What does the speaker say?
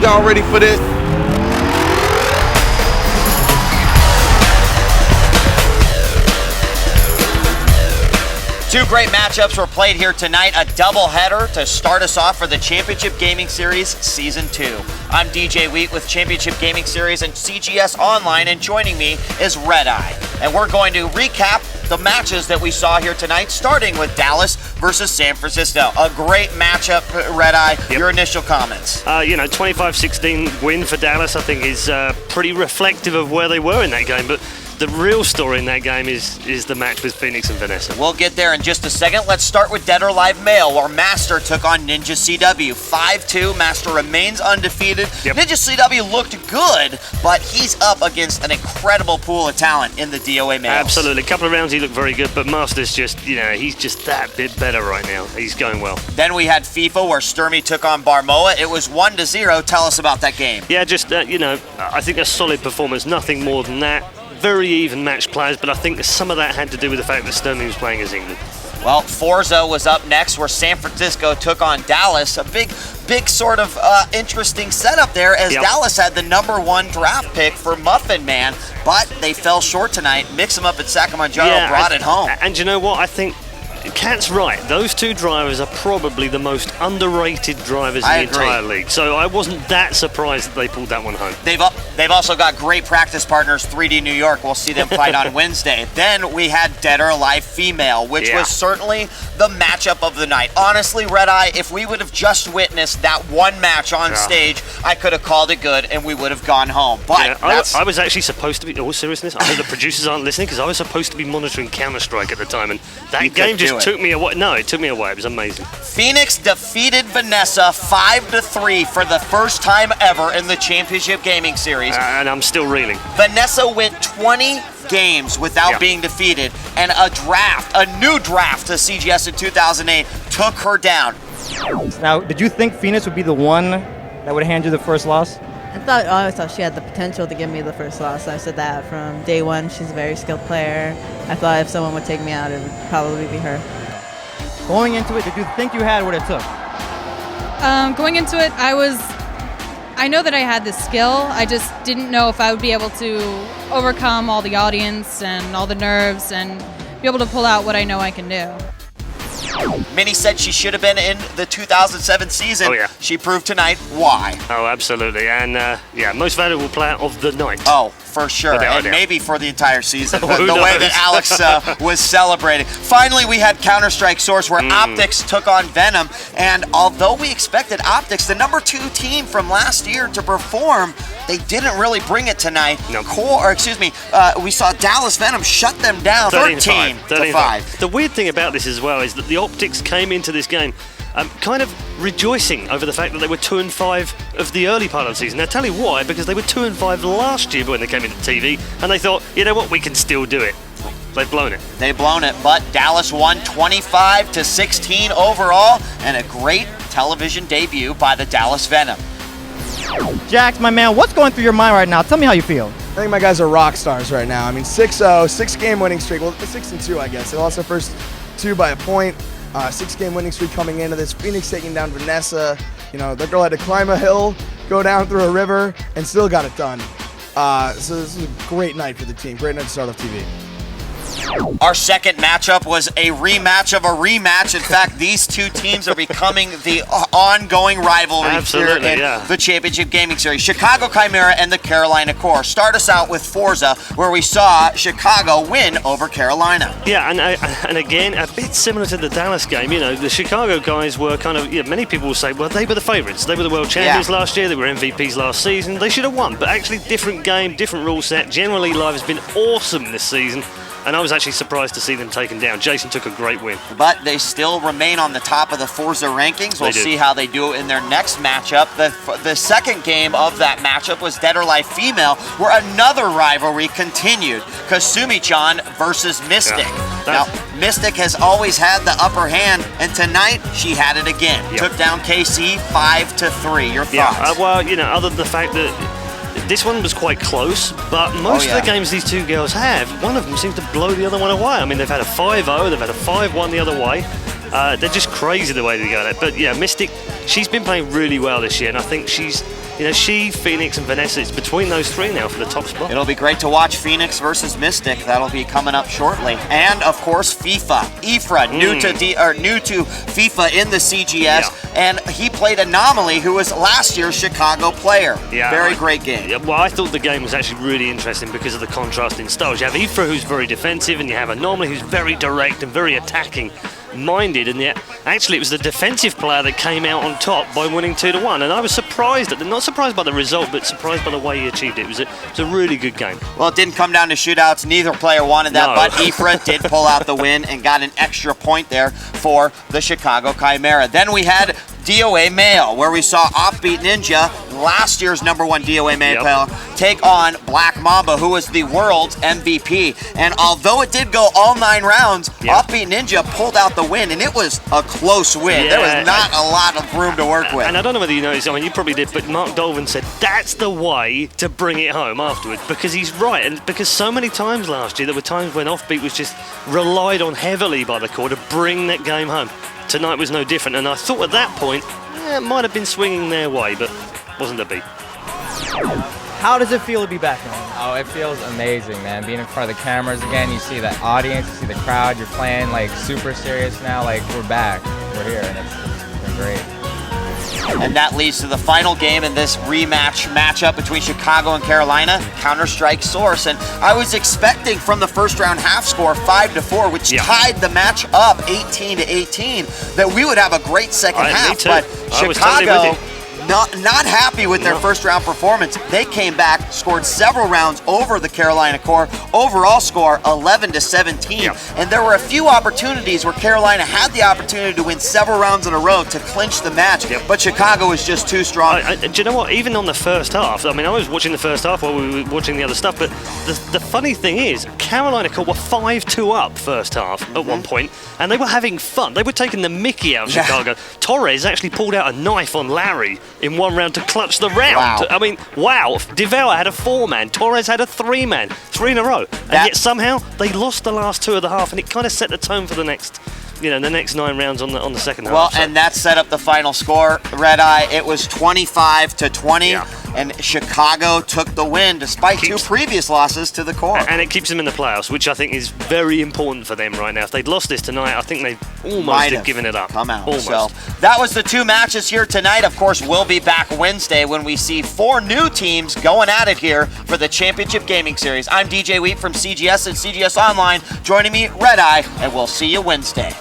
y'all ready for this? Two great matchups were played here tonight, a doubleheader to start us off for the Championship Gaming Series Season 2. I'm djWHEAT with Championship Gaming Series and CGS Online, and joining me is ReDeYe. And we're going to recap the matches that we saw here tonight, starting with Dallas versus San Francisco. A great matchup, ReDeYe. Yep. Your initial comments. 25-16 win for Dallas, I think, is pretty reflective of where they were in that game. But the real story in that game is the match with Phoenix and Vanessa. We'll get there in just a second. Let's start with Dead or Alive Male, where Master took on Ninja CW. 5-2. Master remains undefeated. Yep. Ninja CW looked good, but he's up against an incredible pool of talent in the DOA Males. Absolutely. A couple of rounds he looked very good, but Master's just, he's just that bit better right now. He's going well. Then we had FIFA, where Sturmy took on Barmoa. It was 1-0. Tell us about that game. Yeah, just, I think a solid performance. Nothing more than that. Very even match players, but I think some of that had to do with the fact that Sturmy was playing as England. Well, Forza was up next, where San Francisco took on Dallas. A big sort of interesting setup there, as Dallas had the #1 draft pick for Muffin Man, but they fell short tonight. Mix them up at Sacramento, brought it home. And you know what? I think Cat's right. Those two drivers are probably the most underrated drivers in the entire league. So I wasn't that surprised that they pulled that one home. They've also got great practice partners, 3D New York. We'll see them fight on Wednesday. Then we had Dead or Alive Female, which was certainly the matchup of the night. Honestly, ReDeYe, if we would have just witnessed that one match on stage, I could have called it good and we would have gone home. But I was actually supposed to be, all seriousness, I hope the producers aren't listening, because I was supposed to be monitoring Counter-Strike at the time, and that game just took me away. No, it took me away. It was amazing. Phoenix defeated Vanessa 5-3 for the first time ever in the Championship Gaming Series. And I'm still reeling. Vanessa went 20 games without being defeated, and a new draft to CGS in 2008 took her down. Now, did you think Phoenix would be the one that would hand you the first loss? I always thought she had the potential to give me the first loss. I said that from day one. She's a very skilled player. I thought if someone would take me out, it would probably be her. Going into it, did you think you had what it took? Going into it, I know that I had the skill. I just didn't know if I would be able to overcome all the audience and all the nerves and be able to pull out what I know I can do. Minnie said she should have been in the 2007 season. Oh, yeah. She proved tonight why. Oh, absolutely. And, most valuable player of the night. Oh, for sure. And maybe for the entire season. The way that Alex was celebrating. Finally, we had Counter-Strike Source, where OPTX took on VENOM. And although we expected OPTX, the #2 team from last year, to perform, they didn't really bring it tonight. No. We saw Dallas VENOM shut them down 13-5. The weird thing about this as well is that the OPTX came into this game kind of rejoicing over the fact that they were 2-5 of the early part of the season. Now, tell you why, because they were 2-5 last year when they came into TV, and they thought, you know what, we can still do it. They've blown it. They've blown it, but Dallas won 25-16 overall, and a great television debut by the Dallas VENOM. Jax, my man, what's going through your mind right now? Tell me how you feel. I think my guys are rock stars right now. I mean, 6-0, 6-game winning streak. Well, 6-2, I guess. They lost their first 2 by a point. 6-game winning streak coming into this. Phoenix taking down Vanessa. That girl had to climb a hill, go down through a river, and still got it done. So this is a great night for the team. Great night to start off TV. Our second matchup was a rematch of a rematch. In fact, these two teams are becoming the ongoing rivalry here in the Championship Gaming Series. Chicago CHIMERA and the Carolina Core. Start us out with Forza, where we saw Chicago win over Carolina. Yeah, and again, a bit similar to the Dallas game. The Chicago guys were kind of, many people will say, well, they were the favorites. They were the world champions last year. They were MVPs last season. They should have won, but actually different game, different rule set. Generally, Live has been awesome this season. And I was actually surprised to see them taken down. Jason took a great win. But they still remain on the top of the Forza rankings. We'll see how they do in their next matchup. The second game of that matchup was Dead or Alive Female, where another rivalry continued. Kasumi-chan versus Mystic. Now, Mystic has always had the upper hand, and tonight she had it again. Took down KC 5-3. Your thoughts? Well, other than the fact that this one was quite close, but most of the games these two girls have, one of them seems to blow the other one away. I mean, they've had a 5-0, they've had a 5-1 the other way. They're just crazy the way they go. But yeah, Mystic, she's been playing really well this year, and I think she's, she, Phoenix, and Vanessa, it's between those three now for the top spot. It'll be great to watch Phoenix versus Mystic. That'll be coming up shortly. And of course, FIFA. Ifra, new to FIFA in the CGS, and he played Anomaly, who was last year's Chicago player. Yeah, very great game. Yeah, well, I thought the game was actually really interesting because of the contrast in styles. You have Ifra, who's very defensive, and you have Anomaly, who's very direct and very attacking minded, and yet actually it was the defensive player that came out on top by winning 2-1, and I was surprised not surprised by the result, but surprised by the way he achieved it. It was a really good game. Well, it didn't come down to shootouts. Neither player wanted that, but Ifra did pull out the win and got an extra point there for the Chicago Chimera. Then we had DOA Male, where we saw Offbeat Ninja, last year's #1 DOA Male player, take on Black Mamba, who was the world's MVP. And although it did go all 9 rounds, Offbeat Ninja pulled out the win, and it was a close win. There was not a lot of room to work with. And I don't know whether you noticed, I mean, you probably did, but Mark Dolvin said that's the way to bring it home afterwards, because he's right, and because so many times last year, there were times when Offbeat was just relied on heavily by the core to bring that game home. Tonight was no different, and I thought at that point, it might have been swinging their way, but wasn't a beat. How does it feel to be back, man? Oh, it feels amazing, man. Being in front of the cameras again, you see the audience, you see the crowd, you're playing like super serious now, like we're back, we're here, and it's been great. And that leads to the final game in this matchup between Chicago and Carolina, Counter-Strike Source. And I was expecting from the first round half score 5-4, which tied the match up 18-18, that we would have a great second half. But Chicago, not happy with their first round performance. They came back, scored several rounds over the Carolina core. Overall score 11-17. And there were a few opportunities where Carolina had the opportunity to win several rounds in a row to clinch the match, but Chicago was just too strong. Do you know what? Even on the first half, I mean, I was watching the first half while we were watching the other stuff, but the funny thing is, Carolina core were 5-2 up first half at one point, and they were having fun. They were taking the mickey out of Chicago. Torres actually pulled out a knife on Larry in one round to clutch the round. I mean, wow. Devour had a 4-man. Torres had a 3-man. 3 in a row. And yet somehow they lost the last 2 of the half, and it kind of set the tone for the next, the next 9 rounds on the second half. Well, and that set up the final score, ReDeYe. It was 25-20, and Chicago took the win despite 2 previous losses to the core. And it keeps them in the playoffs, which I think is very important for them right now. If they'd lost this tonight, I think they almost have given it up. Come out. Almost. So that was the 2 matches here tonight. Of course, we'll be back Wednesday when we see 4 new teams going at it here for the Championship Gaming Series. I'm djWHEAT from CGS and CGS Online. Joining me, ReDeYe, and we'll see you Wednesday.